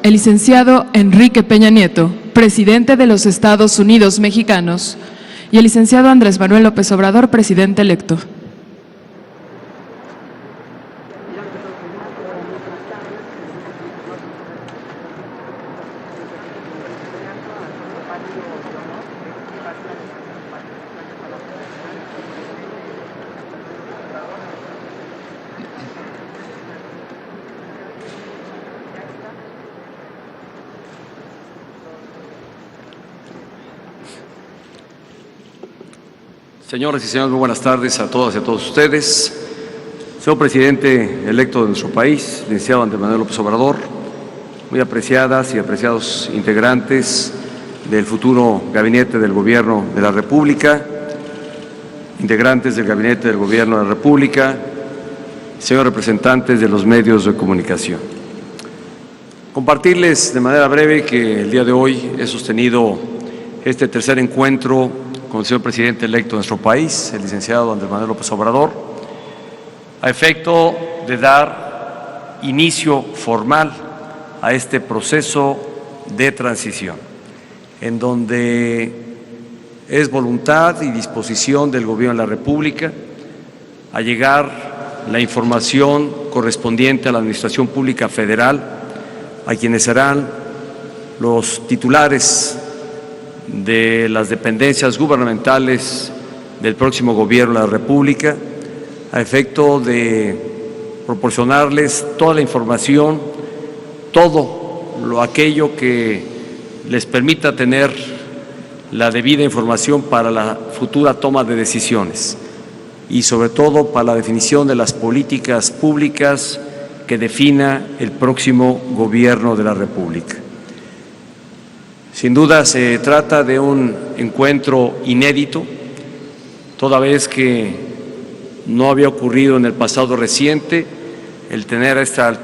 el licenciado Enrique Peña Nieto, presidente de los Estados Unidos mexicanos, y el licenciado Andrés Manuel López Obrador, presidente electo. Señoras y señores, muy buenas tardes a todas y a todos ustedes. Señor presidente electo de nuestro país, licenciado Andrés Manuel López Obrador, muy apreciadas y apreciados integrantes del futuro gabinete del Gobierno de la República, integrantes del gabinete del Gobierno de la República, señores representantes de los medios de comunicación. Compartirles de manera breve que el día de hoy he sostenido este tercer encuentro con el señor presidente electo de nuestro país, el licenciado Andrés Manuel López Obrador, a efecto de dar inicio formal a este proceso de transición, en donde es voluntad y disposición del Gobierno de la República a llegar la información correspondiente a la Administración Pública Federal, a quienes serán los titulares de las dependencias gubernamentales del próximo Gobierno de la República, a efecto de proporcionarles toda la información, todo aquello que les permita tener la debida información para la futura toma de decisiones y sobre todo para la definición de las políticas públicas que defina el próximo Gobierno de la República. Sin duda se trata de un encuentro inédito, toda vez que no había ocurrido en el pasado reciente el tener a estas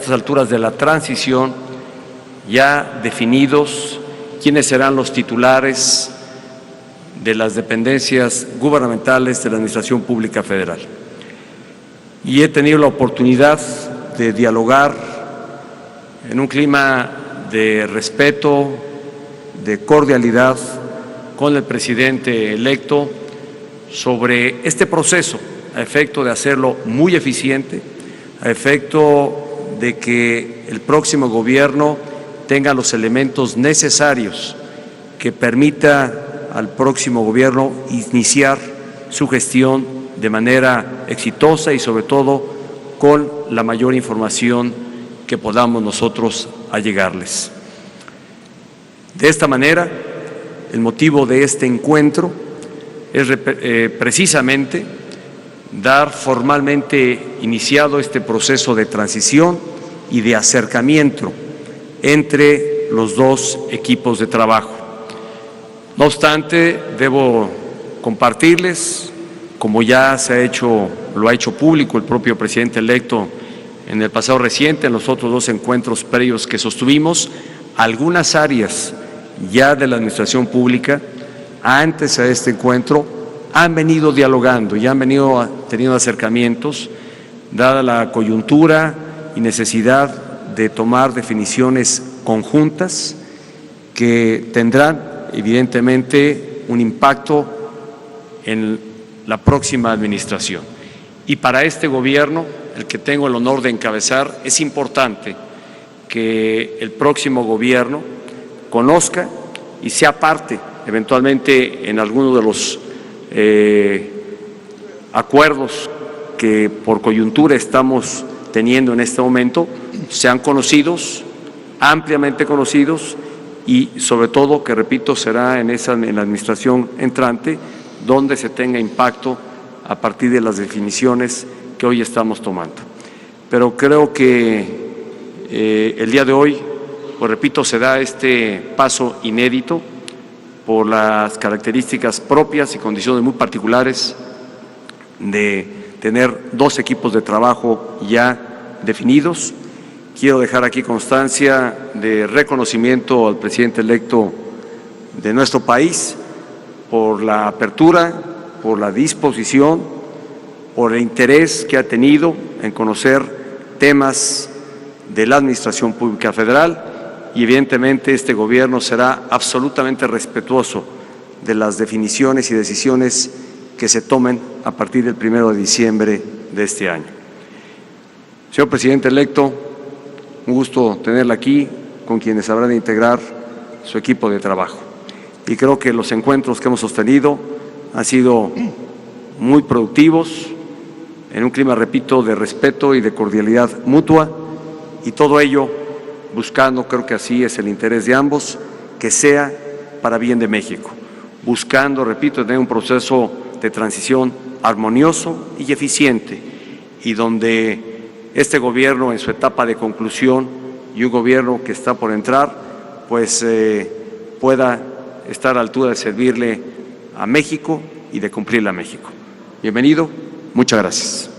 alturas de la transición ya definidos quiénes serán los titulares de las dependencias gubernamentales de la Administración Pública Federal. Y he tenido la oportunidad de dialogar en un clima de respeto, de cordialidad con el presidente electo sobre este proceso, a efecto de hacerlo muy eficiente, a efecto de que el próximo gobierno tenga los elementos necesarios que permita al próximo gobierno iniciar su gestión de manera exitosa y sobre todo con la mayor información que podamos nosotros allegarles. De esta manera, el motivo de este encuentro es precisamente dar formalmente iniciado este proceso de transición y de acercamiento entre los dos equipos de trabajo. No obstante, debo compartirles, como ya lo ha hecho público el propio presidente electo en el pasado reciente, en los otros dos encuentros previos que sostuvimos, algunas áreas ya de la administración pública, antes a este encuentro, han venido dialogando y han venido teniendo acercamientos, dada la coyuntura y necesidad de tomar definiciones conjuntas que tendrán evidentemente un impacto en la próxima administración. Y para este gobierno, el que tengo el honor de encabezar, es importante que el próximo gobierno conozca y sea parte eventualmente en alguno de los acuerdos que por coyuntura estamos teniendo en este momento, sean conocidos, ampliamente conocidos y sobre todo, que repito, será en la administración entrante donde se tenga impacto a partir de las definiciones que hoy estamos tomando. Pero creo que el día de hoy, pues repito, se da este paso inédito por las características propias y condiciones muy particulares de tener dos equipos de trabajo ya definidos. Quiero dejar aquí constancia de reconocimiento al presidente electo de nuestro país por la apertura, por la disposición, por el interés que ha tenido en conocer temas de la Administración Pública Federal y evidentemente este gobierno será absolutamente respetuoso de las definiciones y decisiones que se tomen a partir del 1 de diciembre de este año. Señor presidente electo, un gusto tenerla aquí con quienes habrán de integrar su equipo de trabajo. Y creo que los encuentros que hemos sostenido han sido muy productivos, en un clima, repito, de respeto y de cordialidad mutua, y todo ello buscando, creo que así es el interés de ambos, que sea para bien de México, buscando, repito, tener un proceso de transición armonioso y eficiente, y donde este gobierno en su etapa de conclusión y un gobierno que está por entrar, pues pueda estar a la altura de servirle a México y de cumplirle a México. Bienvenido, muchas gracias.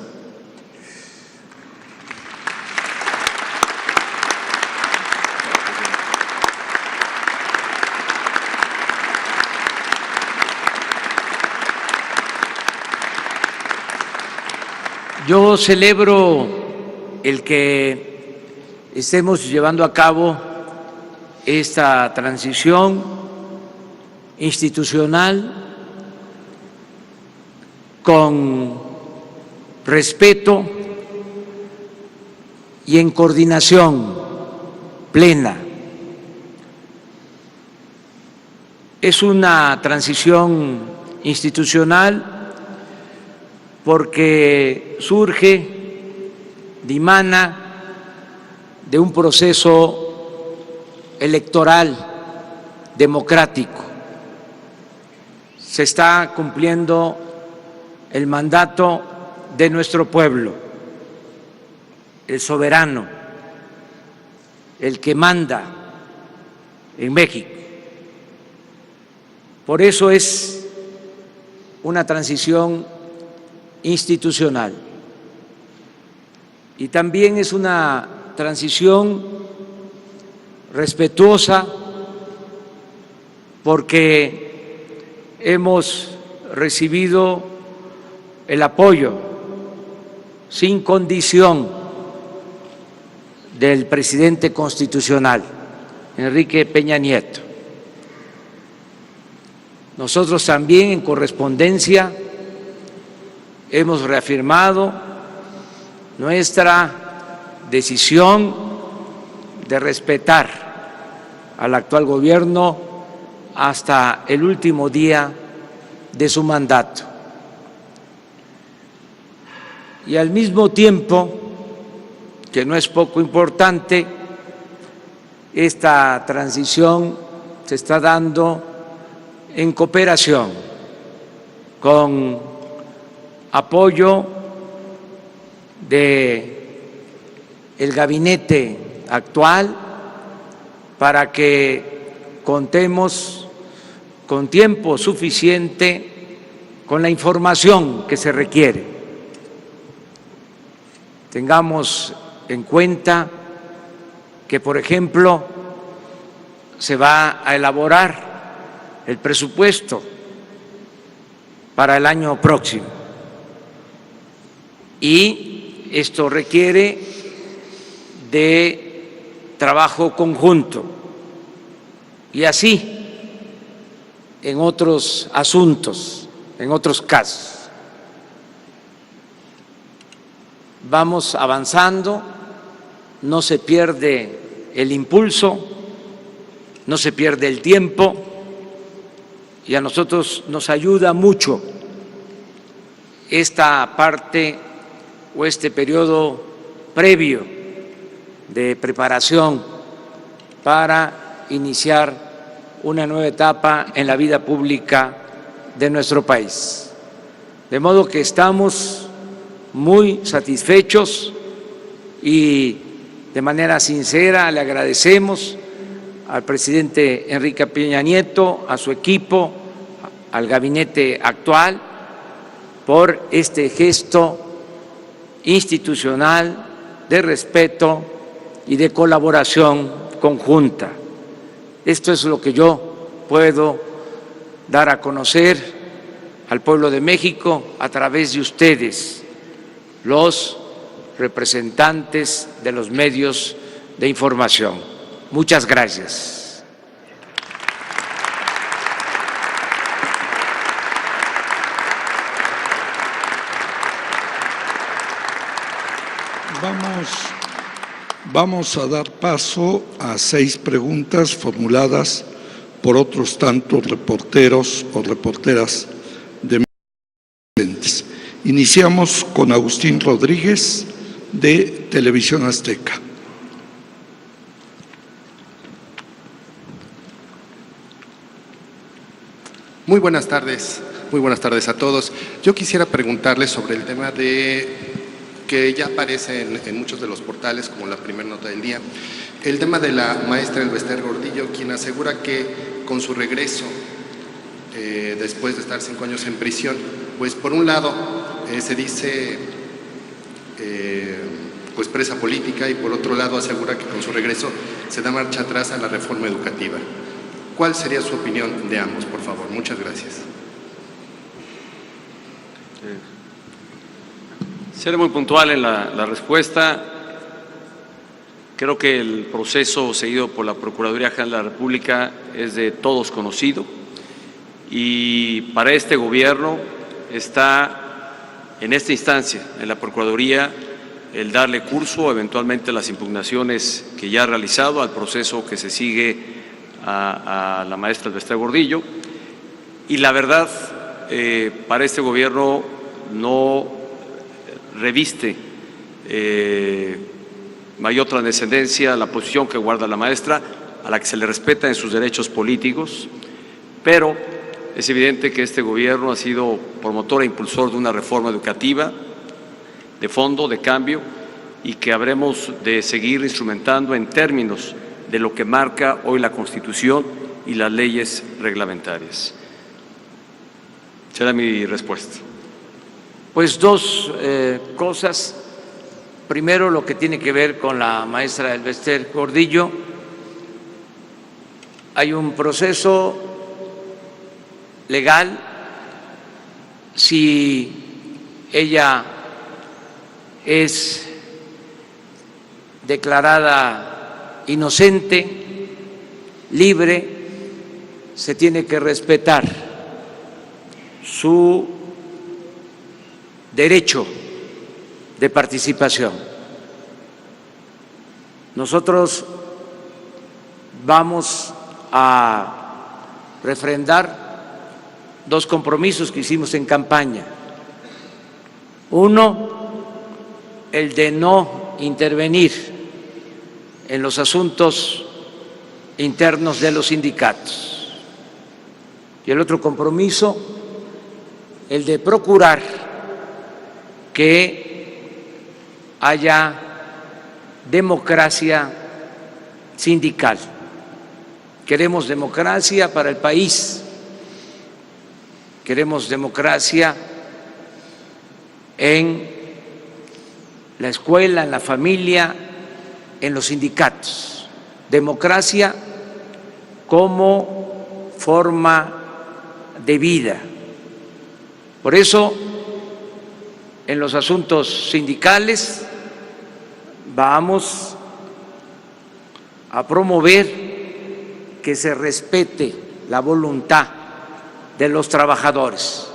Yo celebro el que estemos llevando a cabo esta transición institucional con respeto y en coordinación plena. Es una transición institucional porque surge, dimana de un proceso electoral democrático. Se está cumpliendo el mandato de nuestro pueblo, el soberano, el que manda en México. Por eso es una transición institucional y también es una transición respetuosa porque hemos recibido el apoyo sin condición del presidente constitucional, Enrique Peña Nieto. Nosotros también en correspondencia hemos reafirmado nuestra decisión de respetar al actual gobierno hasta el último día de su mandato. Y al mismo tiempo, que no es poco importante, esta transición se está dando en cooperación con apoyo del gabinete actual para que contemos con tiempo suficiente con la información que se requiere. Tengamos en cuenta que, por ejemplo, se va a elaborar el presupuesto para el año próximo. Y esto requiere de trabajo conjunto y así en otros asuntos, en otros casos. Vamos avanzando, no se pierde el impulso, no se pierde el tiempo y a nosotros nos ayuda mucho esta parte o este periodo previo de preparación para iniciar una nueva etapa en la vida pública de nuestro país. De modo que estamos muy satisfechos y de manera sincera le agradecemos al presidente Enrique Peña Nieto, a su equipo, al gabinete actual, por este gesto institucional de respeto y de colaboración conjunta. Esto es lo que yo puedo dar a conocer al pueblo de México a través de ustedes, los representantes de los medios de información. Muchas gracias. Vamos a dar paso a 6 preguntas formuladas por otros tantos reporteros o reporteras de medios. Iniciamos con Agustín Rodríguez, de Televisión Azteca. Muy buenas tardes a todos. Yo quisiera preguntarles sobre el tema que ya aparece en muchos de los portales, como la primera nota del día, el tema de la maestra Elvester Gordillo, quien asegura que con su regreso, después de estar 5 años en prisión, pues por un lado se dice pues presa política, y por otro lado asegura que con su regreso se da marcha atrás a la reforma educativa. ¿Cuál sería su opinión de ambos, por favor? Muchas gracias. Seré muy puntual en la respuesta. Creo que el proceso seguido por la Procuraduría General de la República es de todos conocido, y para este gobierno está en esta instancia, en la Procuraduría, el darle curso eventualmente a las impugnaciones que ya ha realizado, al proceso que se sigue a la maestra Elvester Gordillo. Y la verdad, para este gobierno no reviste mayor trascendencia la posición que guarda la maestra, a la que se le respeta en sus derechos políticos, pero es evidente que este gobierno ha sido promotor e impulsor de una reforma educativa de fondo, de cambio, y que habremos de seguir instrumentando en términos de lo que marca hoy la Constitución y las leyes reglamentarias. Será mi respuesta. Pues dos cosas. Primero, lo que tiene que ver con la maestra Elvester Gordillo. Hay un proceso legal. Si ella es declarada inocente, libre, se tiene que respetar su derecho de participación. Nosotros vamos a refrendar 2 compromisos que hicimos en campaña. Uno, el de no intervenir en los asuntos internos de los sindicatos. Y el otro compromiso, el de procurar que haya democracia sindical. Queremos democracia para el país, queremos democracia en la escuela, en la familia, en los sindicatos. Democracia como forma de vida. Por eso, en los asuntos sindicales vamos a promover que se respete la voluntad de los trabajadores,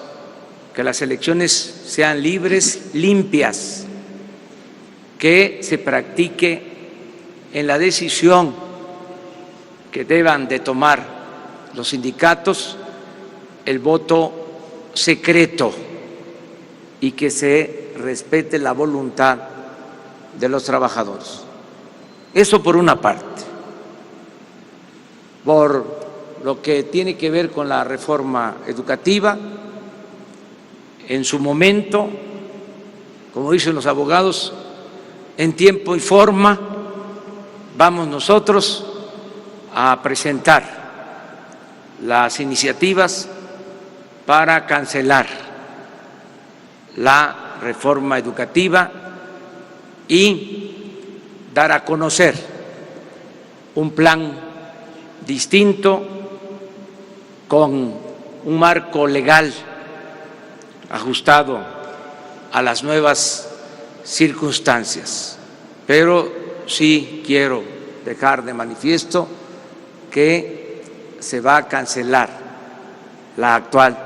que las elecciones sean libres, limpias, que se practique en la decisión que deban de tomar los sindicatos el voto secreto y que se respete la voluntad de los trabajadores. Eso por una parte. Por lo que tiene que ver con la reforma educativa, en su momento, como dicen los abogados, en tiempo y forma, vamos nosotros a presentar las iniciativas para cancelar la reforma educativa y dar a conocer un plan distinto con un marco legal ajustado a las nuevas circunstancias. Pero sí quiero dejar de manifiesto que se va a cancelar la actual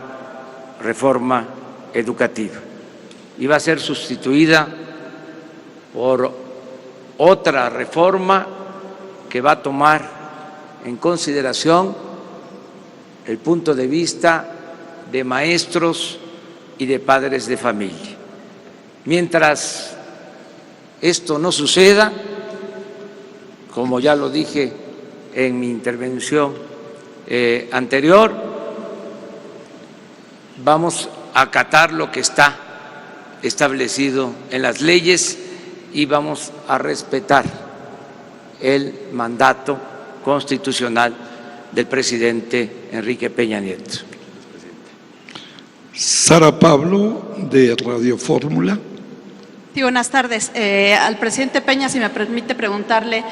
reforma educativa y va a ser sustituida por otra reforma que va a tomar en consideración el punto de vista de maestros y de padres de familia. Mientras esto no suceda, como ya lo dije en mi intervención anterior, vamos a acatar lo que está establecido en las leyes y vamos a respetar el mandato constitucional del presidente Enrique Peña Nieto. Sara Pablo, de Radio Fórmula. Sí, buenas tardes. Al presidente Peña, si me permite preguntarle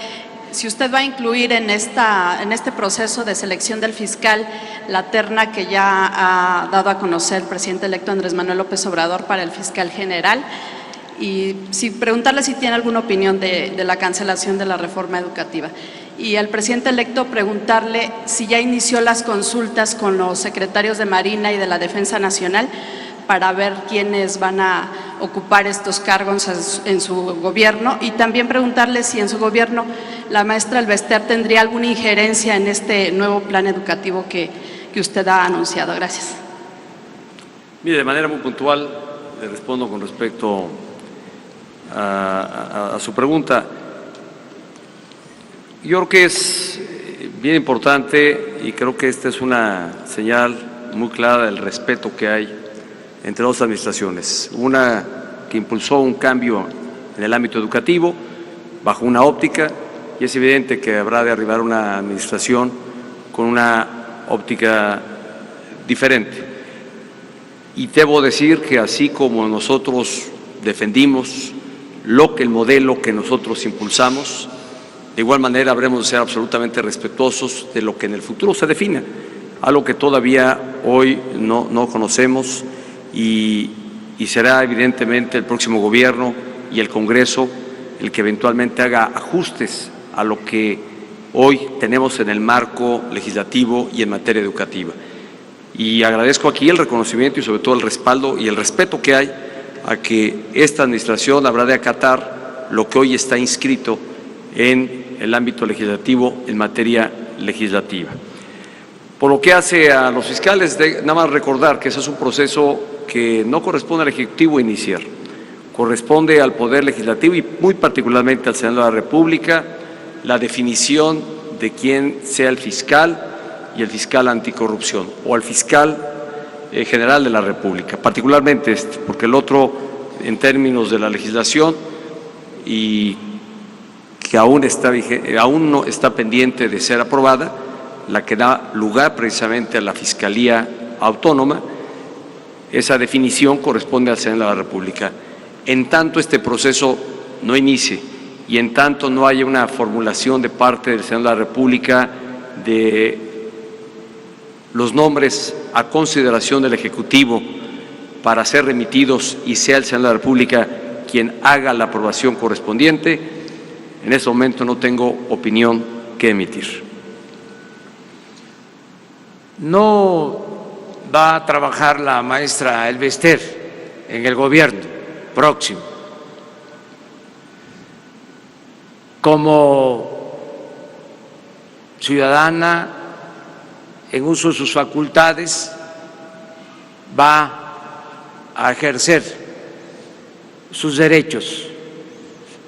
si usted va a incluir en este proceso de selección del fiscal la terna que ya ha dado a conocer el presidente electo Andrés Manuel López Obrador para el fiscal general, y preguntarle si tiene alguna opinión de la cancelación de la reforma educativa. Y al presidente electo preguntarle si ya inició las consultas con los secretarios de Marina y de la Defensa Nacional para ver quiénes van a ocupar estos cargos en su gobierno, y también preguntarle si en su gobierno la maestra Elvester tendría alguna injerencia en este nuevo plan educativo que usted ha anunciado. Gracias. Mire, de manera muy puntual le respondo con respecto a su pregunta. Yo creo que es bien importante y creo que esta es una señal muy clara del respeto que hay entre dos administraciones. Una que impulsó un cambio en el ámbito educativo bajo una óptica, y es evidente que habrá de arribar una administración con una óptica diferente. Y debo decir que así como nosotros defendimos el modelo que nosotros impulsamos, de igual manera habremos de ser absolutamente respetuosos de lo que en el futuro se defina, algo que todavía hoy no conocemos, y será evidentemente el próximo gobierno y el Congreso el que eventualmente haga ajustes a lo que hoy tenemos en el marco legislativo y en materia educativa. Y agradezco aquí el reconocimiento y sobre todo el respaldo y el respeto que hay a que esta administración habrá de acatar lo que hoy está inscrito en el ámbito legislativo en materia legislativa. Por lo que hace a los fiscales, nada más recordar que ese es un proceso que no corresponde al Ejecutivo iniciar, corresponde al Poder Legislativo y muy particularmente al Senado de la República la definición de quién sea el fiscal y el fiscal anticorrupción, o al fiscal general de la República, particularmente porque el otro, en términos de la legislación, y que aún no está pendiente de ser aprobada, la que da lugar precisamente a la Fiscalía Autónoma, esa definición corresponde al Senado de la República. En tanto este proceso no inicie y en tanto no haya una formulación de parte del Senado de la República de los nombres a consideración del Ejecutivo para ser remitidos y sea el Senado de la República quien haga la aprobación correspondiente, en ese momento no tengo opinión que emitir. No va a trabajar la maestra Elvester en el gobierno próximo. Como ciudadana, en uso de sus facultades, va a ejercer sus derechos,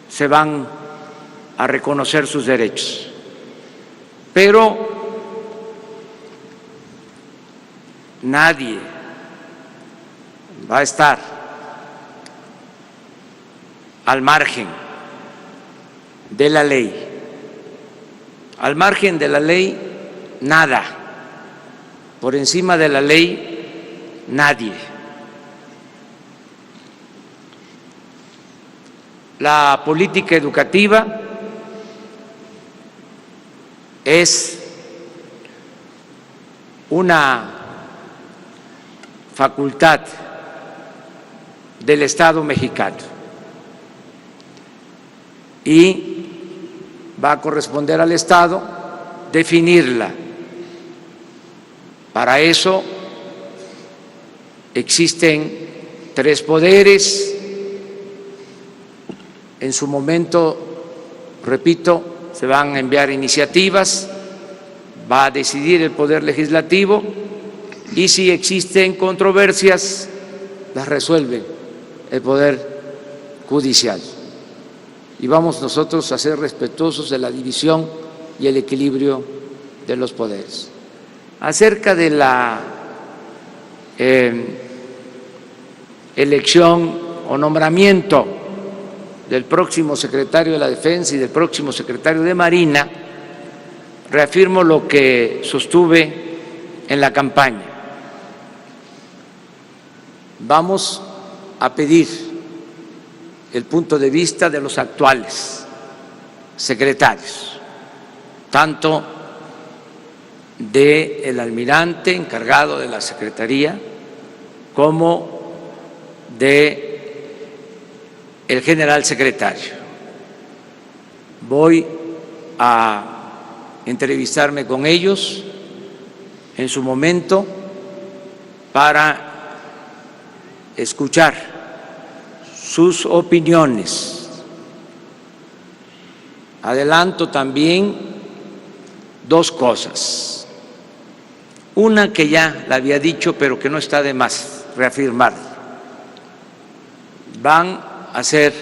se van a reconocer sus derechos, pero nadie va a estar al margen de la ley. Al margen de la ley, nada. Por encima de la ley, nadie. La política educativa es una facultad del Estado mexicano y va a corresponder al Estado definirla. Para eso existen 3 poderes. En su momento, repito, se van a enviar iniciativas, va a decidir el Poder Legislativo y si existen controversias, las resuelve el Poder Judicial. Y vamos nosotros a ser respetuosos de la división y el equilibrio de los poderes. Acerca de la elección o nombramiento del próximo secretario de la Defensa y del próximo secretario de Marina, reafirmo lo que sostuve en la campaña. Vamos a pedir el punto de vista de los actuales secretarios, tanto del almirante encargado de la Secretaría como del general secretario. Voy a entrevistarme con ellos en su momento para escuchar sus opiniones. Adelanto también 2 cosas. Una que ya la había dicho, pero que no está de más reafirmar. Van a ser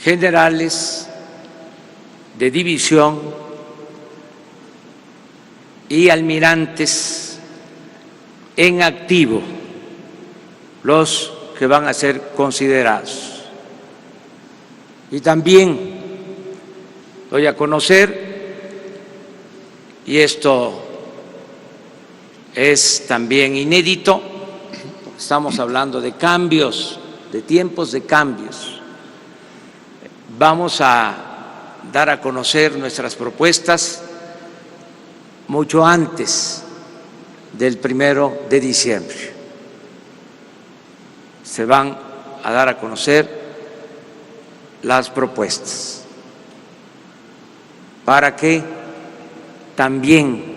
generales de división y almirantes en activo los que van a ser considerados. Y también doy a conocer, y esto es también inédito, estamos hablando de cambios, de tiempos de cambios. Vamos a dar a conocer nuestras propuestas mucho antes del 1 de diciembre. Se van a dar a conocer las propuestas para que también,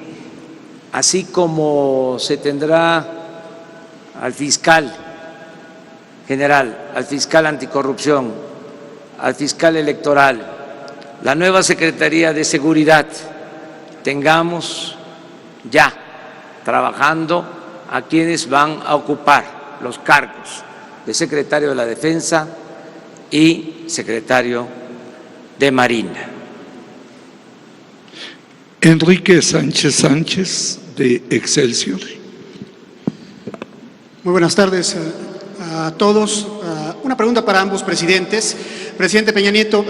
así como se tendrá al fiscal general, al fiscal anticorrupción, al fiscal electoral, la nueva Secretaría de Seguridad, tengamos ya trabajando a quienes van a ocupar los cargos de secretario de la Defensa y secretario de Marina. Enrique Sánchez Sánchez, de Excelsior. Muy buenas tardes a todos. Una pregunta para ambos presidentes. Presidente Peña Nieto,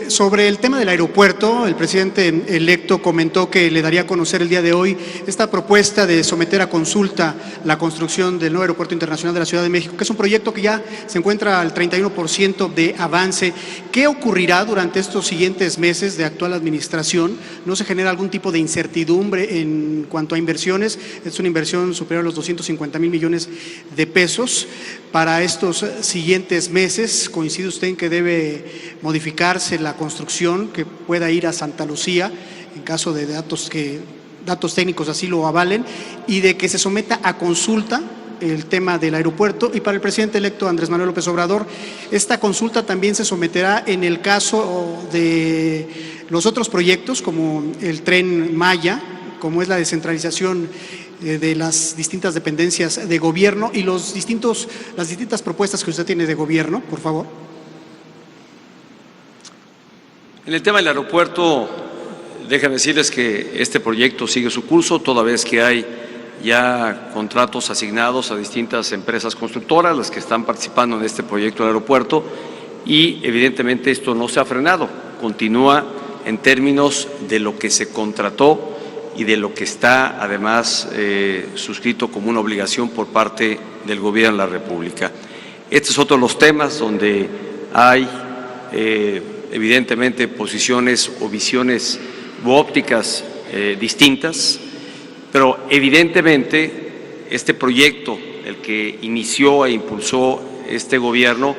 sobre el tema del aeropuerto, el presidente electo comentó que le daría a conocer el día de hoy esta propuesta de someter a consulta la construcción del nuevo aeropuerto internacional de la Ciudad de México, que es un proyecto que ya se encuentra al 31% de avance. ¿Qué ocurrirá durante estos siguientes meses de actual administración? ¿No se genera algún tipo de incertidumbre en cuanto a inversiones? Es una inversión superior a los 250,000 millones de pesos para estos siguientes meses. ¿Coincide usted en que debe modificarse la construcción, que pueda ir a Santa Lucía en caso de datos técnicos así lo avalen, y de que se someta a consulta el tema del aeropuerto? Y para el presidente electo Andrés Manuel López Obrador, esta consulta también se someterá en el caso de los otros proyectos, como el Tren Maya, como es la descentralización de las distintas dependencias de gobierno y las distintas propuestas que usted tiene de gobierno, por favor. En el tema del aeropuerto, déjenme decirles que este proyecto sigue su curso, toda vez que hay ya contratos asignados a distintas empresas constructoras, las que están participando en este proyecto del aeropuerto, y evidentemente esto no se ha frenado, continúa en términos de lo que se contrató y de lo que está además suscrito como una obligación por parte del Gobierno de la República. Este es otro de los temas donde hay evidentemente posiciones o visiones u ópticas distintas, pero evidentemente este proyecto el que inició e impulsó este gobierno,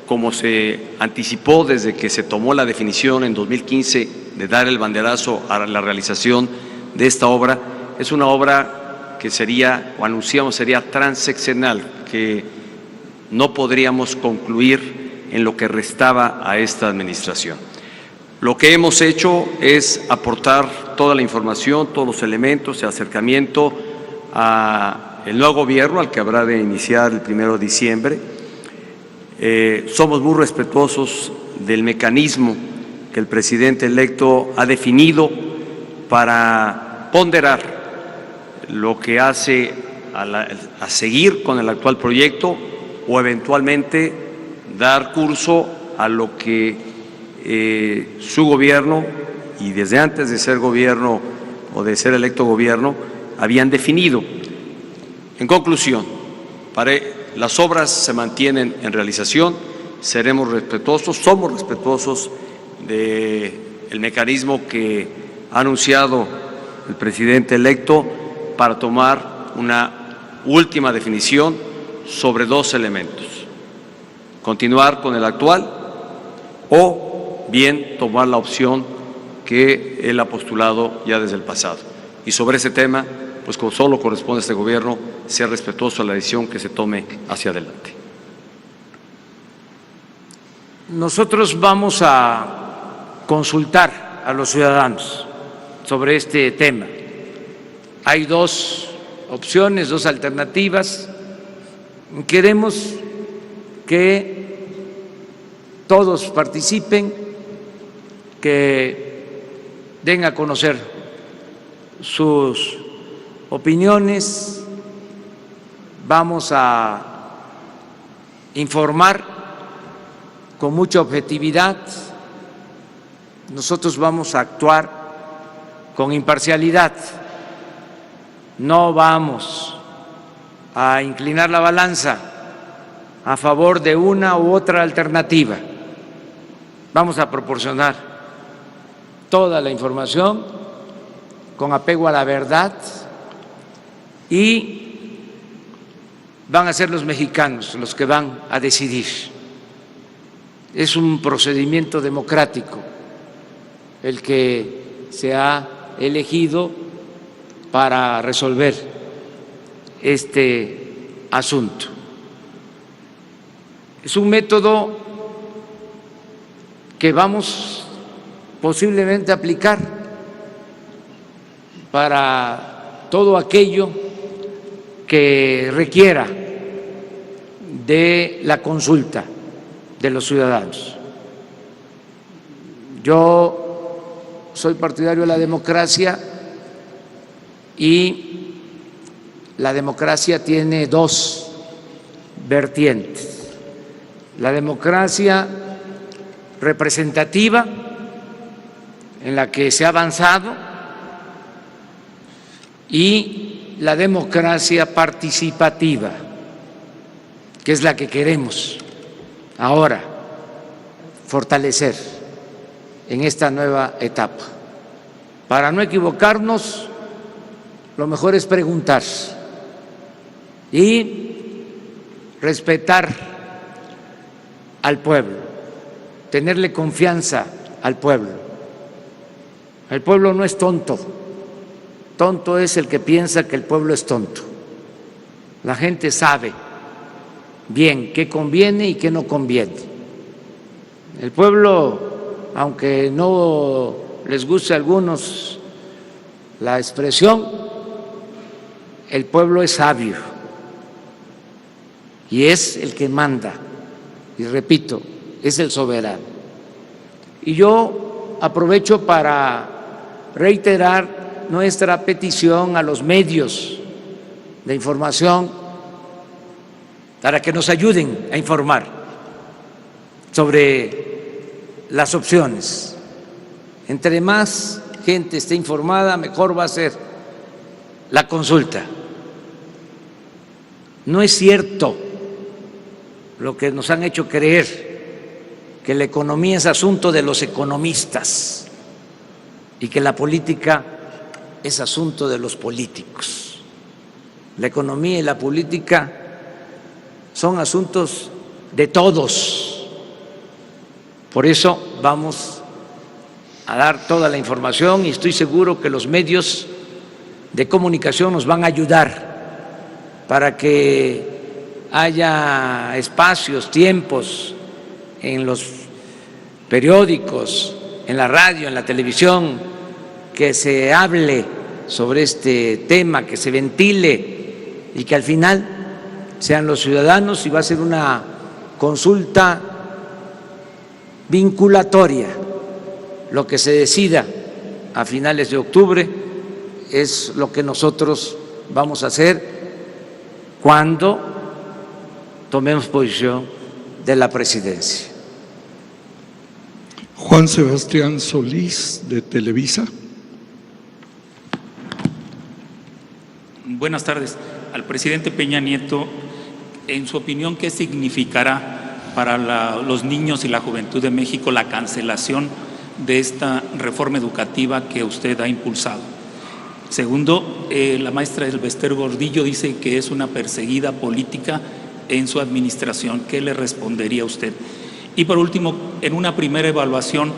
como se anticipó desde que se tomó la definición en 2015 de dar el banderazo a la realización de esta obra. Es una obra que sería, o anunciamos, sería transeccional, que no podríamos concluir en lo que restaba a esta administración. Lo que hemos hecho es aportar toda la información, todos los elementos de acercamiento al nuevo gobierno, al que habrá de iniciar el 1 de diciembre. Somos muy respetuosos del mecanismo que el presidente electo ha definido para ponderar lo que hace a seguir con el actual proyecto o eventualmente dar curso a lo que su gobierno, y desde antes de ser gobierno o de ser electo gobierno, habían definido. En conclusión, las obras se mantienen en realización, seremos respetuosos, somos respetuosos del mecanismo que ha anunciado el presidente electo para tomar una última definición sobre dos elementos: continuar con el actual o bien tomar la opción que él ha postulado ya desde el pasado. Y sobre ese tema, pues como solo corresponde a este gobierno, ser respetuoso a la decisión que se tome hacia adelante. Nosotros vamos a consultar a los ciudadanos sobre este tema. Hay dos opciones, dos alternativas. Queremos que todos participen, que den a conocer sus opiniones. Vamos a informar con mucha objetividad. Nosotros vamos a actuar con imparcialidad. No vamos a inclinar la balanza a favor de una u otra alternativa. Vamos a proporcionar toda la información con apego a la verdad y van a ser los mexicanos los que van a decidir. Es un procedimiento democrático el que se ha elegido para resolver este asunto. Es un método que vamos posiblemente a aplicar para todo aquello que requiera de la consulta de los ciudadanos. Yo soy partidario de la democracia y la democracia tiene dos vertientes: la democracia representativa, en la que se ha avanzado, y la democracia participativa, que es la que queremos ahora fortalecer en esta nueva etapa. Para no equivocarnos, lo mejor es preguntar y respetar al pueblo, tenerle confianza al pueblo. El pueblo no es tonto, tonto es el que piensa que el pueblo es tonto. La gente sabe bien qué conviene y qué no conviene. El pueblo, aunque no les guste a algunos la expresión, el pueblo es sabio y es el que manda, y repito, es el soberano. Y yo aprovecho para reiterar nuestra petición a los medios de información para que nos ayuden a informar sobre las opciones. Entre más gente esté informada, mejor va a ser la consulta. No es cierto lo que nos han hecho creer, que la economía es asunto de los economistas y que la política es asunto de los políticos. la economía y la política son asuntos de todos. Por eso vamos a dar toda la información y estoy seguro que los medios de comunicación nos van a ayudar para que haya espacios, tiempos en los periódicos, en la radio, en la televisión, que se hable sobre este tema, que se ventile y que al final sean los ciudadanos, y va a ser una consulta vinculatoria. Lo que se decida a finales de octubre es lo que nosotros vamos a hacer cuando tomemos posición de la presidencia. Juan Sebastián Solís, de Televisa. Buenas tardes. Al presidente Peña Nieto, en su opinión, ¿qué significará para los niños y la juventud de México la cancelación de esta reforma educativa que usted ha impulsado? Segundo, la maestra Elbester Gordillo dice que es una perseguida política en su administración. ¿Qué le respondería usted? Y por último, en una primera evaluación,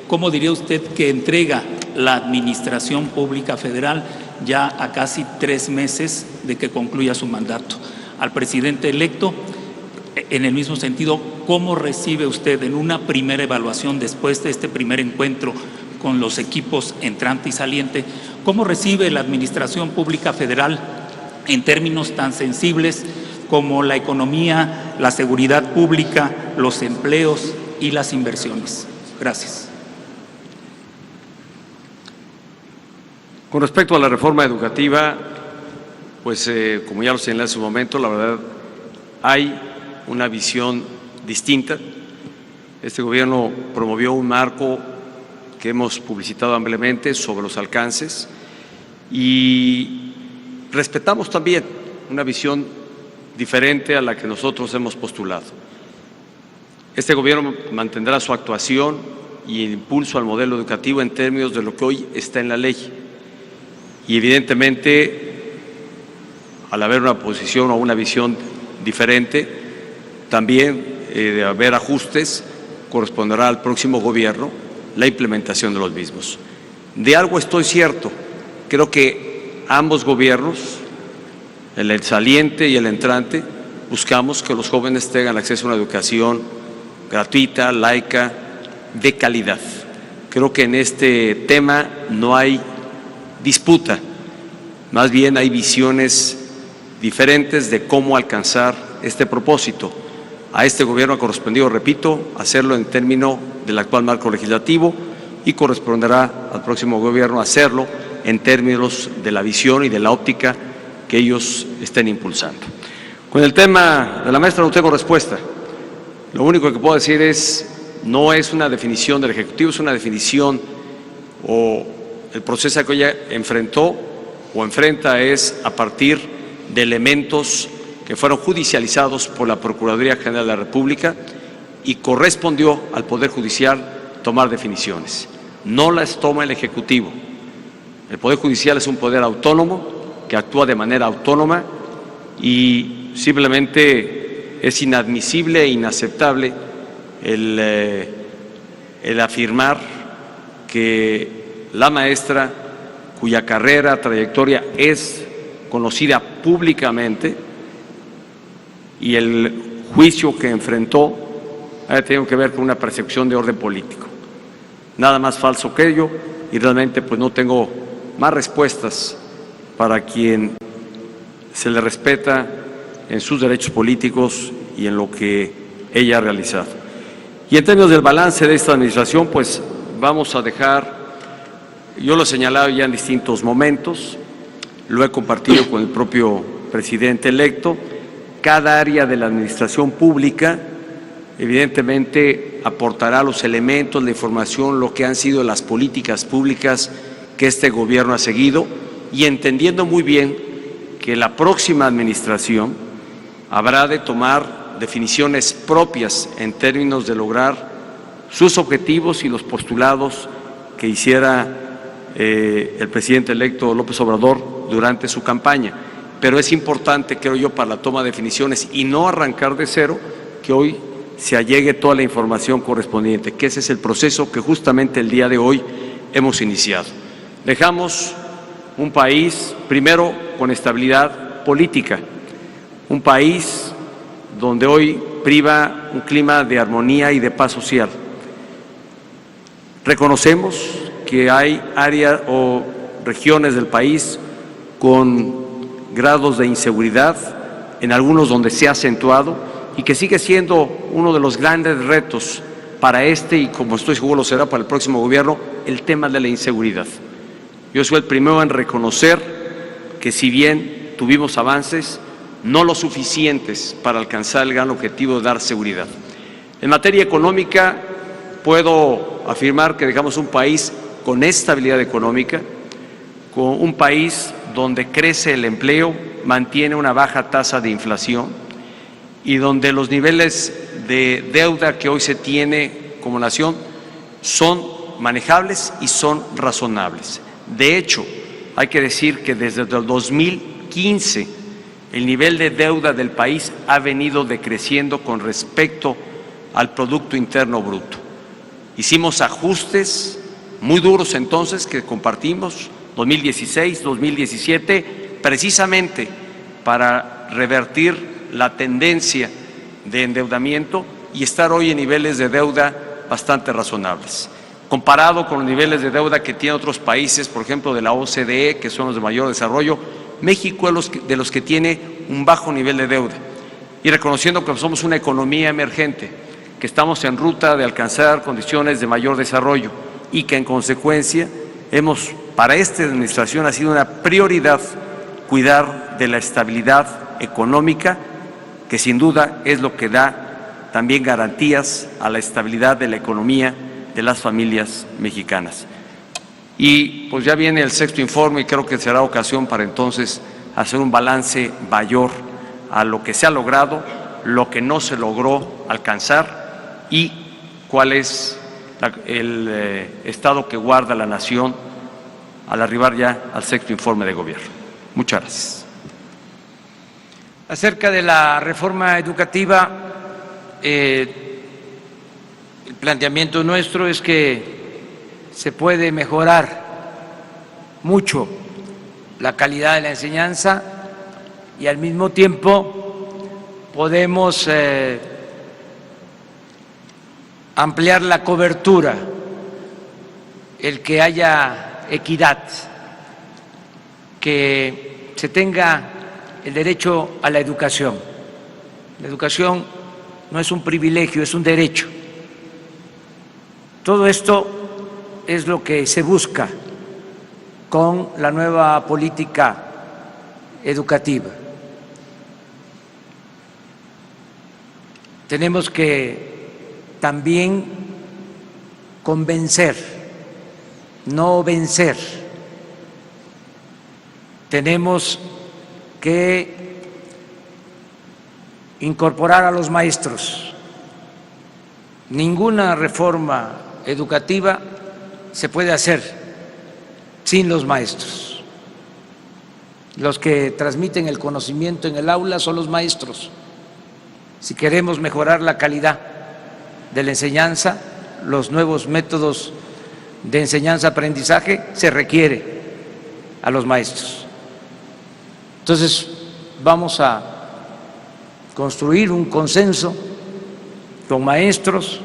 ¿cómo diría usted que entrega la Administración Pública Federal ya a casi 3 meses de que concluya su mandato? Al presidente electo, en el mismo sentido, ¿cómo recibe usted en una primera evaluación después de este primer encuentro con los equipos entrante y saliente, cómo recibe la Administración Pública Federal en términos tan sensibles como la economía, la seguridad pública, los empleos y las inversiones? Gracias. Con respecto a la reforma educativa, pues como ya lo señalé en su momento, la verdad hay una visión distinta. Este gobierno promovió un marco que hemos publicitado ampliamente sobre los alcances y respetamos también una visión diferente a la que nosotros hemos postulado. Este gobierno mantendrá su actuación y el impulso al modelo educativo en términos de lo que hoy está en la ley. Y evidentemente, al haber una posición o una visión diferente, también de haber ajustes, corresponderá al próximo gobierno la implementación de los mismos. De algo estoy cierto, creo que ambos gobiernos, el saliente y el entrante, buscamos que los jóvenes tengan acceso a una educación gratuita, laica, de calidad. Creo que en este tema no hay disputa, más bien hay visiones diferentes de cómo alcanzar este propósito. A este gobierno ha correspondido, repito, hacerlo en términos del actual marco legislativo y corresponderá al próximo gobierno hacerlo en términos de la visión y de la óptica que ellos estén impulsando. Con el tema de la maestra no tengo respuesta. Lo único que puedo decir es, no es una definición del Ejecutivo, es una definición o el proceso que ella enfrentó o enfrenta es a partir de elementos que fueron judicializados por la Procuraduría General de la República y correspondió al Poder Judicial tomar definiciones. No las toma el Ejecutivo. El Poder Judicial es un poder autónomo que actúa de manera autónoma y simplemente es inadmisible e inaceptable el afirmar que la maestra, cuya carrera, trayectoria es conocida públicamente y el juicio que enfrentó haya tenido que ver con una percepción de orden político. Nada más falso que ello y realmente pues no tengo más respuestas para quien se le respeta en sus derechos políticos y en lo que ella ha realizado. Y en términos del balance de esta administración, pues vamos a dejar, yo lo he señalado ya en distintos momentos, lo he compartido con el propio presidente electo, cada área de la administración pública evidentemente aportará los elementos, la información, lo que han sido las políticas públicas que este gobierno ha seguido y entendiendo muy bien que la próxima administración habrá de tomar definiciones propias en términos de lograr sus objetivos y los postulados que hiciera el presidente electo López Obrador durante su campaña. pero es importante, creo yo, para la toma de definiciones y no arrancar de cero, que hoy se allegue toda la información correspondiente, que ese es el proceso que justamente el día de hoy hemos iniciado. Dejamos un país, primero, con estabilidad política, un país donde hoy priva un clima de armonía y de paz social. Reconocemos que hay áreas o regiones del país con grados de inseguridad, en algunos donde se ha acentuado y que sigue siendo uno de los grandes retos para este y como estoy seguro lo será para el próximo gobierno, el tema de la inseguridad. Yo soy el primero en reconocer que si bien tuvimos avances, no lo suficientes para alcanzar el gran objetivo de dar seguridad. En materia económica, puedo afirmar que dejamos un país con estabilidad económica, con un país donde crece el empleo, mantiene una baja tasa de inflación y donde los niveles de deuda que hoy se tiene como nación son manejables y son razonables. De hecho, hay que decir que desde el 2015 el nivel de deuda del país ha venido decreciendo con respecto al Producto Interno Bruto. Hicimos ajustes muy duros entonces que compartimos, 2016, 2017, precisamente para revertir la tendencia de endeudamiento y estar hoy en niveles de deuda bastante razonables. Comparado con los niveles de deuda que tienen otros países, por ejemplo, de la OCDE, que son los de mayor desarrollo, México es de los que tiene un bajo nivel de deuda. Y reconociendo que somos una economía emergente, que estamos en ruta de alcanzar condiciones de mayor desarrollo y que en consecuencia para esta administración ha sido una prioridad cuidar de la estabilidad económica, que sin duda es lo que da también garantías a la estabilidad de la economía de las familias mexicanas. Y pues ya viene el sexto informe y creo que será ocasión para entonces hacer un balance mayor a lo que se ha logrado, lo que no se logró alcanzar y cuál es el estado que guarda la nación al arribar ya al sexto informe de gobierno. Muchas gracias. Acerca de la reforma educativa, el planteamiento nuestro es que se puede mejorar mucho la calidad de la enseñanza y al mismo tiempo podemos ampliar la cobertura, el que haya equidad, que se tenga el derecho a la educación. La educación no es un privilegio, es un derecho. Todo esto es lo que se busca con la nueva política educativa. Tenemos que también convencer, no vencer. Tenemos que incorporar a los maestros. Ninguna reforma educativa se puede hacer sin los maestros. Los que transmiten el conocimiento en el aula son los maestros. Si queremos mejorar la calidad de la enseñanza, los nuevos métodos de enseñanza-aprendizaje, se requiere a los maestros. Entonces, vamos a construir un consenso con maestros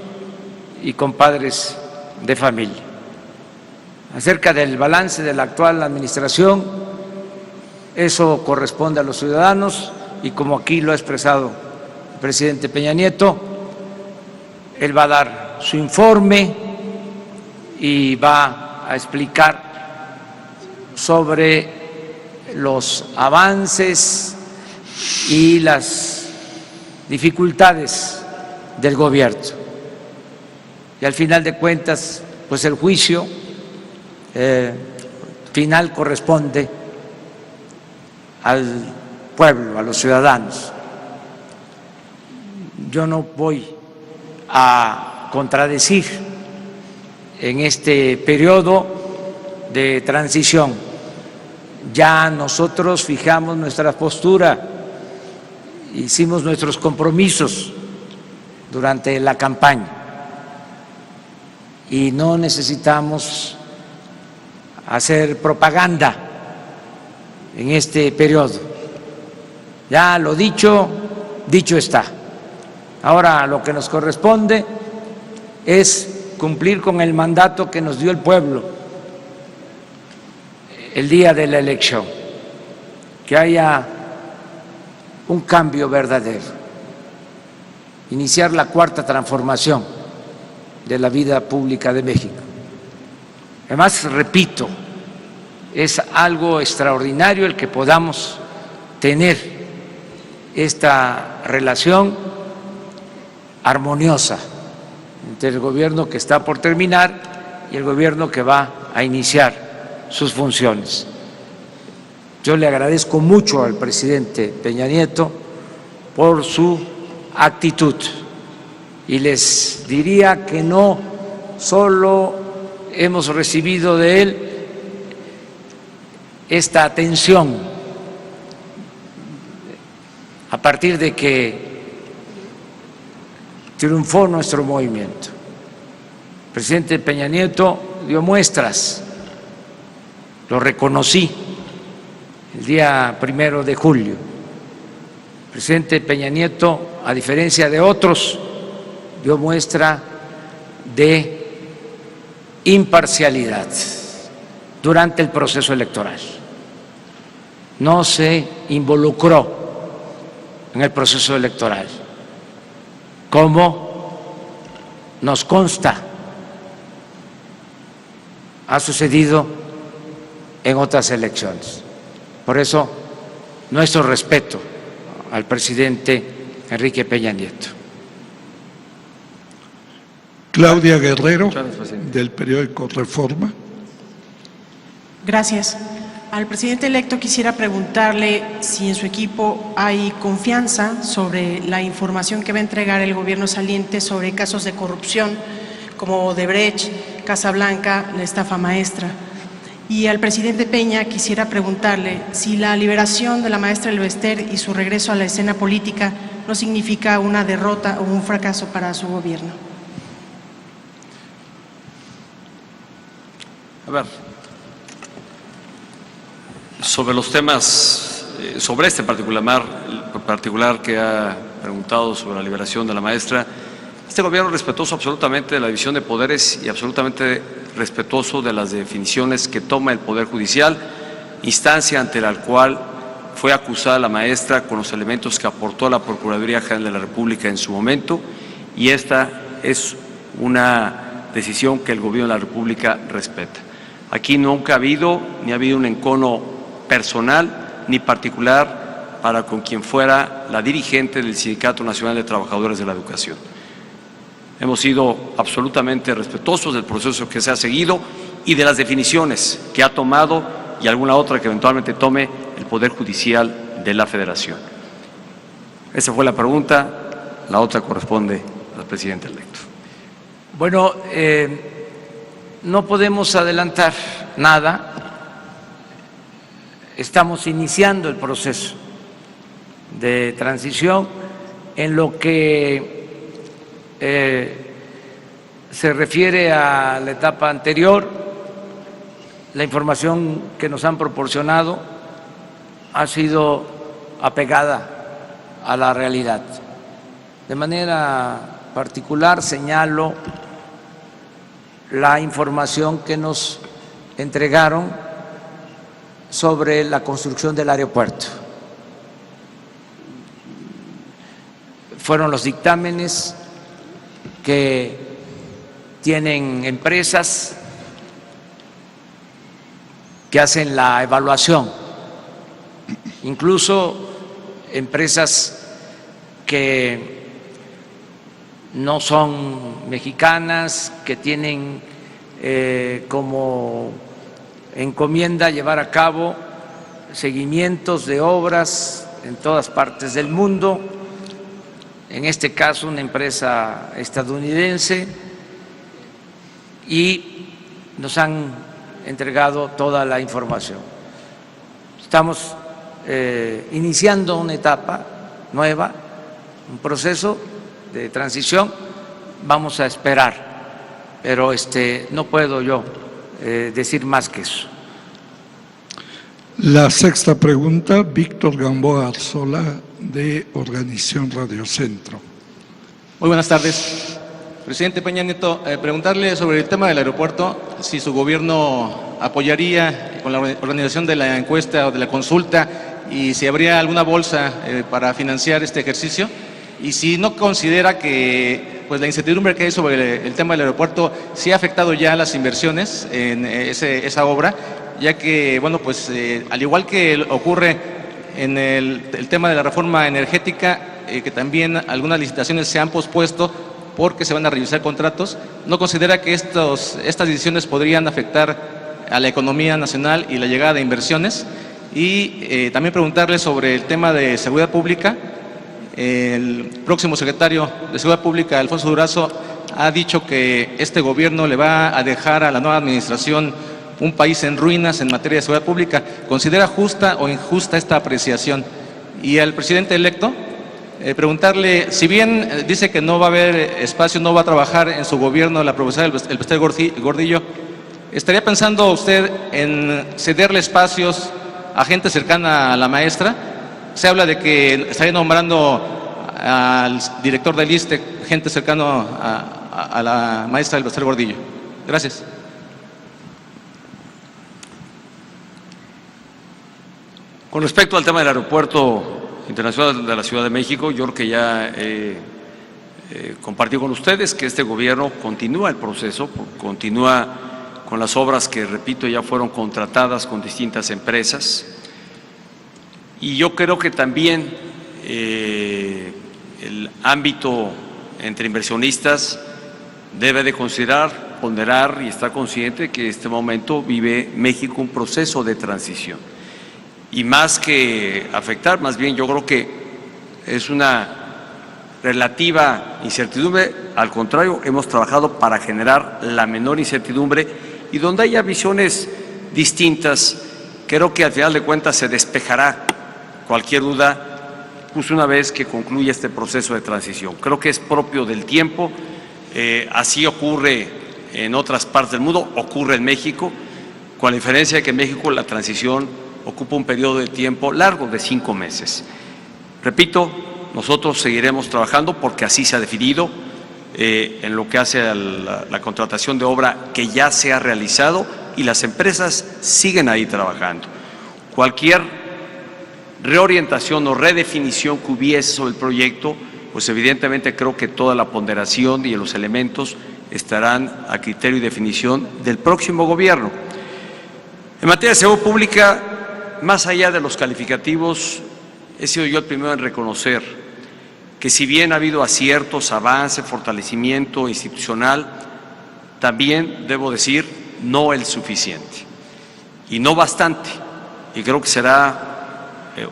y con padres de familia. Acerca del balance de la actual administración, eso corresponde a los ciudadanos y como aquí lo ha expresado el presidente Peña Nieto, él va a dar su informe y va a explicar sobre los avances y las dificultades del gobierno. Y al final de cuentas, pues el juicio final corresponde al pueblo, a los ciudadanos. Yo no voy a contradecir en este periodo de transición ya nosotros fijamos nuestra postura, hicimos nuestros compromisos durante la campaña y no necesitamos hacer propaganda en este periodo. Ya lo dicho, dicho está. Ahora lo que nos corresponde es cumplir con el mandato que nos dio el pueblo el día de la elección, que haya un cambio verdadero, iniciar la cuarta transformación de la vida pública de México. Además, repito, es algo extraordinario el que podamos tener esta relación armoniosa entre el gobierno que está por terminar y el gobierno que va a iniciar sus funciones. Yo le agradezco mucho al presidente Peña Nieto por su actitud y les diría que no solo hemos recibido de él esta atención a partir de que triunfó nuestro movimiento. El presidente Peña Nieto dio muestras, lo reconocí el día 1 de julio. El presidente Peña Nieto, a diferencia de otros, dio muestra de imparcialidad durante el proceso electoral. No se involucró en el proceso electoral, como nos consta ha sucedido en otras elecciones. Por eso, nuestro respeto al presidente Enrique Peña Nieto. Claudia Guerrero, del periódico Reforma. Gracias. Al presidente electo quisiera preguntarle si en su equipo hay confianza sobre la información que va a entregar el gobierno saliente sobre casos de corrupción como Odebrecht, Casa Blanca, la estafa maestra. Y al presidente Peña quisiera preguntarle si la liberación de la maestra Elvester y su regreso a la escena política no significa una derrota o un fracaso para su gobierno. A ver, sobre los temas, sobre este particular que ha preguntado sobre la liberación de la maestra, este gobierno respetuoso absolutamente de la división de poderes y absolutamente respetuoso de las definiciones que toma el Poder Judicial, instancia ante la cual fue acusada la maestra con los elementos que aportó la Procuraduría General de la República en su momento, y esta es una decisión que el Gobierno de la República respeta. Aquí nunca ha habido un encono personal ni particular para con quien fuera la dirigente del Sindicato Nacional de Trabajadores de la Educación. Hemos sido absolutamente respetuosos del proceso que se ha seguido y de las definiciones que ha tomado y alguna otra que eventualmente tome el Poder Judicial de la Federación. Esa fue la pregunta, la otra corresponde al presidente electo. Bueno, no podemos adelantar nada. Estamos iniciando el proceso de transición en lo que se refiere a la etapa anterior. La información que nos han proporcionado ha sido apegada a la realidad. De manera particular señalo la información que nos entregaron sobre la construcción del aeropuerto. Fueron los dictámenes que tienen empresas que hacen la evaluación, incluso empresas que no son mexicanas, que tienen como encomienda llevar a cabo seguimientos de obras en todas partes del mundo, en este caso una empresa estadounidense, y nos han entregado toda la información. Estamos iniciando una etapa nueva, un proceso de transición. Vamos a esperar, pero no puedo yo decir más que eso. La sexta pregunta, Víctor Gamboa Arzola, de Organización Radio Centro. Muy buenas tardes. Presidente Peña Nieto, preguntarle sobre el tema del aeropuerto, si su gobierno apoyaría con la organización de la encuesta o de la consulta y si habría alguna bolsa para financiar este ejercicio, y si no considera que pues la incertidumbre que hay sobre el tema del aeropuerto sí ha afectado ya las inversiones en esa obra, ya que, bueno, pues al igual que ocurre en el tema de la reforma energética, que también algunas licitaciones se han pospuesto porque se van a revisar contratos, ¿no considera que estas decisiones podrían afectar a la economía nacional y la llegada de inversiones? Y también preguntarle sobre el tema de seguridad pública. El próximo secretario de Seguridad Pública, Alfonso Durazo, ha dicho que este gobierno le va a dejar a la nueva administración un país en ruinas en materia de seguridad pública. ¿Considera justa o injusta esta apreciación? Y al presidente electo, preguntarle, si bien dice que no va a haber espacio, no va a trabajar en su gobierno la profesora Elbester Gordillo, ¿estaría pensando usted en cederle espacios a gente cercana a la maestra? Se habla de que estaría nombrando al director del ISSSTE, gente cercano a la maestra Elbester Gordillo. Gracias. Con respecto al tema del Aeropuerto Internacional de la Ciudad de México, yo creo que ya compartí con ustedes que este gobierno continúa el proceso, continúa con las obras que, repito, ya fueron contratadas con distintas empresas. Y yo creo que también el ámbito entre inversionistas debe de considerar, ponderar y estar consciente que en este momento vive México un proceso de transición. Y más que afectar, más bien yo creo que es una relativa incertidumbre. Al contrario, hemos trabajado para generar la menor incertidumbre y donde haya visiones distintas, creo que al final de cuentas se despejará cualquier duda, pues una vez que concluya este proceso de transición. Creo que es propio del tiempo, así ocurre en otras partes del mundo, ocurre en México, con la diferencia de que en México la transición ocupa un periodo de tiempo largo de 5 meses. Repito, nosotros seguiremos trabajando porque así se ha definido en lo que hace a la contratación de obra que ya se ha realizado y las empresas siguen ahí trabajando. Cualquier reorientación o redefinición que hubiese sobre el proyecto, pues evidentemente creo que toda la ponderación y los elementos estarán a criterio y definición del próximo gobierno. En materia de seguridad pública, más allá de los calificativos, he sido yo el primero en reconocer que si bien ha habido aciertos, avance, fortalecimiento institucional, también debo decir no el suficiente y no bastante, y creo que será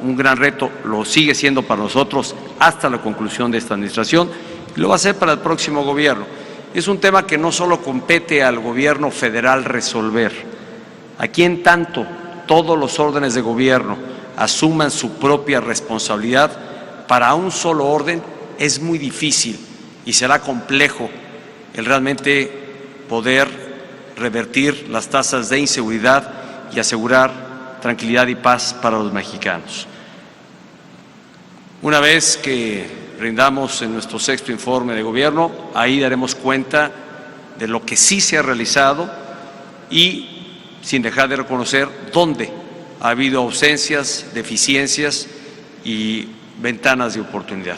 un gran reto, lo sigue siendo para nosotros hasta la conclusión de esta administración y lo va a ser para el próximo gobierno. Es un tema que no solo compete al gobierno federal resolver. Aquí en tanto todos los órdenes de gobierno asuman su propia responsabilidad, para un solo orden es muy difícil y será complejo el realmente poder revertir las tasas de inseguridad y asegurar tranquilidad y paz para los mexicanos. Una vez que rindamos en nuestro 6º informe de gobierno, ahí daremos cuenta de lo que sí se ha realizado y sin dejar de reconocer dónde ha habido ausencias, deficiencias y ventanas de oportunidad.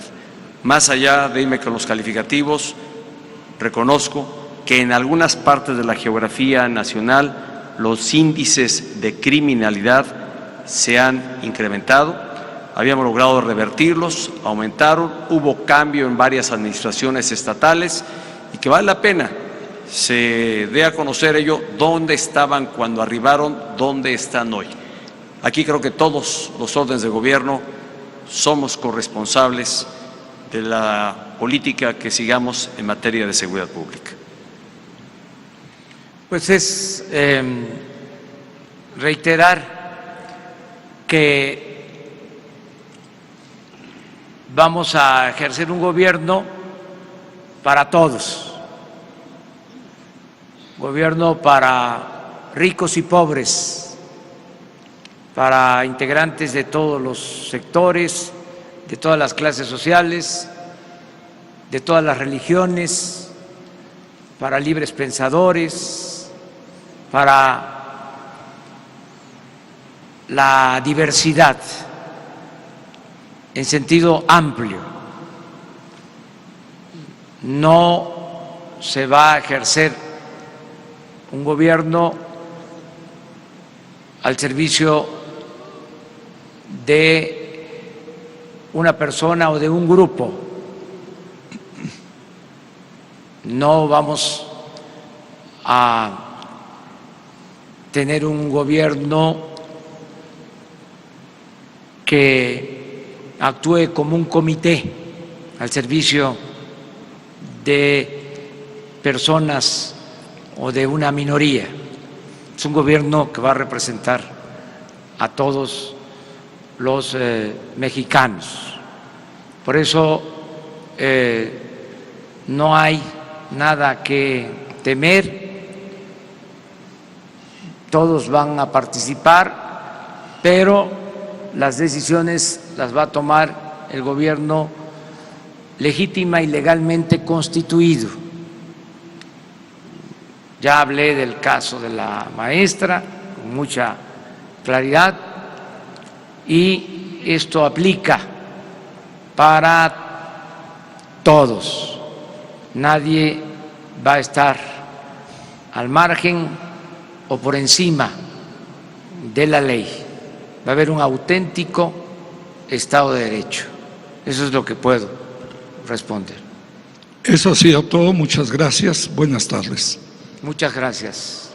Más allá de irme con los calificativos, reconozco que en algunas partes de la geografía nacional los índices de criminalidad se han incrementado, habíamos logrado revertirlos, aumentaron, hubo cambio en varias administraciones estatales y que vale la pena se dé a conocer ello, dónde estaban cuando arribaron, dónde están hoy. Aquí creo que todos los órdenes de gobierno somos corresponsables de la política que sigamos en materia de seguridad pública. Pues es reiterar que vamos a ejercer un gobierno para todos, gobierno para ricos y pobres, para integrantes de todos los sectores, de todas las clases sociales, de todas las religiones, para libres pensadores, para la diversidad en sentido amplio. No se va a ejercer un gobierno al servicio de una persona o de un grupo. No vamos a tener un gobierno que actúe como un comité al servicio de personas o de una minoría. Es un gobierno que va a representar a todos los mexicanos. Por eso no hay nada que temer, todos van a participar, pero las decisiones las va a tomar el gobierno legítima y legalmente constituido. Ya hablé del caso de la maestra con mucha claridad y esto aplica para todos. Nadie va a estar al margen o por encima de la ley. Va a haber un auténtico Estado de Derecho. Eso es lo que puedo responder. Eso ha sido todo. Muchas gracias. Buenas tardes. Muchas gracias.